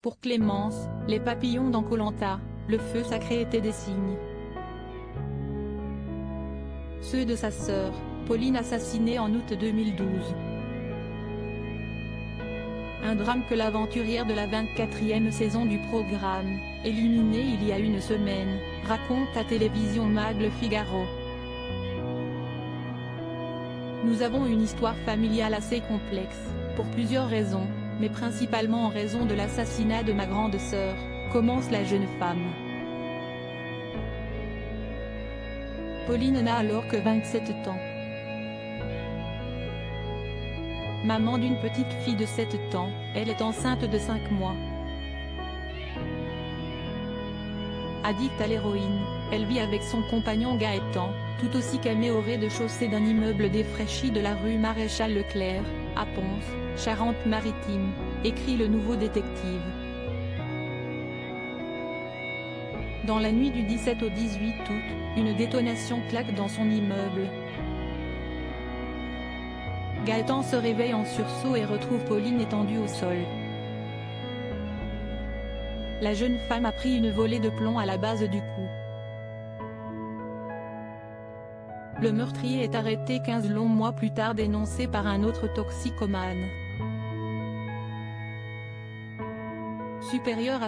Pour Clémence, les papillons dans Koh Lanta, le feu sacré était des signes. Ceux de sa sœur, Pauline assassinée en août 2012. Un drame que l'aventurière de la 24e saison du programme, éliminée il y a une semaine, raconte à Télévision Mag Le Figaro. Nous avons une histoire familiale assez complexe, pour plusieurs raisons, mais principalement en raison de l'assassinat de ma grande sœur, commence la jeune femme. Pauline n'a alors que 27 ans. Maman d'une petite fille de 7 ans, elle est enceinte de 5 mois. Addicte à l'héroïne, elle vit avec son compagnon Gaëtan, tout aussi calmé au rez-de-chaussée d'un immeuble défraîchi de la rue Maréchal Leclerc, à Pons, Charente-Maritime, écrit le Nouveau Détective. Dans la nuit du 17 au 18 août, une détonation claque dans son immeuble. Gaëtan se réveille en sursaut et retrouve Pauline étendue au sol. La jeune femme a pris une volée de plomb à la base du cou. Le meurtrier est arrêté 15 longs mois plus tard dénoncé par un autre toxicomane. Supérieur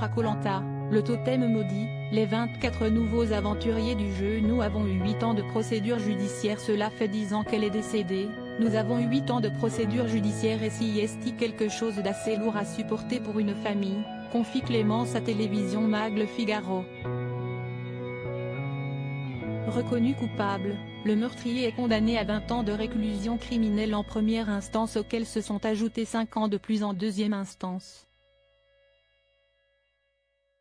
à Koh Lanta, le totem maudit, les 24 nouveaux aventuriers du jeu. Nous avons eu 8 ans de procédure judiciaire. Cela fait 10 ans qu'elle est décédée. Nous avons eu 8 ans de procédure judiciaire et si est quelque chose d'assez lourd à supporter pour une famille, confie Clémence à Télévision Mag Le Figaro. Reconnu coupable, le meurtrier est condamné à 20 ans de réclusion criminelle en première instance auxquels se sont ajoutés 5 ans de plus en deuxième instance.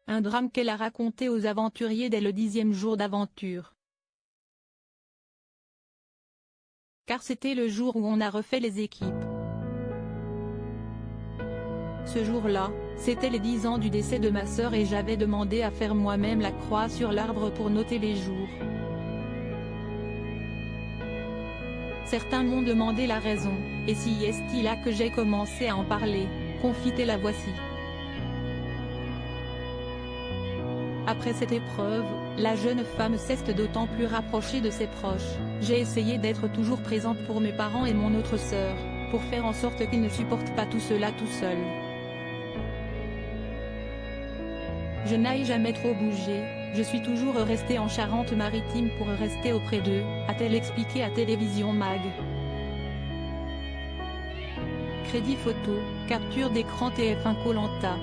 Un drame qu'elle a raconté aux aventuriers dès le 10e jour d'aventure. Car c'était le jour où on a refait les équipes. Ce jour-là, c'était les 10 ans du décès de ma sœur et j'avais demandé à faire moi-même la croix sur l'arbre pour noter les jours. Certains m'ont demandé la raison, et si est-il là que j'ai commencé à en parler, confie la voici. Après cette épreuve, la jeune femme s'est d'autant plus rapprochée de ses proches. J'ai essayé d'être toujours présente pour mes parents et mon autre sœur, pour faire en sorte qu'ils ne supportent pas tout cela tout seuls. Je n'ai jamais trop bougé, je suis toujours restée en Charente-Maritime pour rester auprès d'eux, a-t-elle expliqué à Télévision Mag. Crédit photo, capture d'écran TF1 Koh Lanta.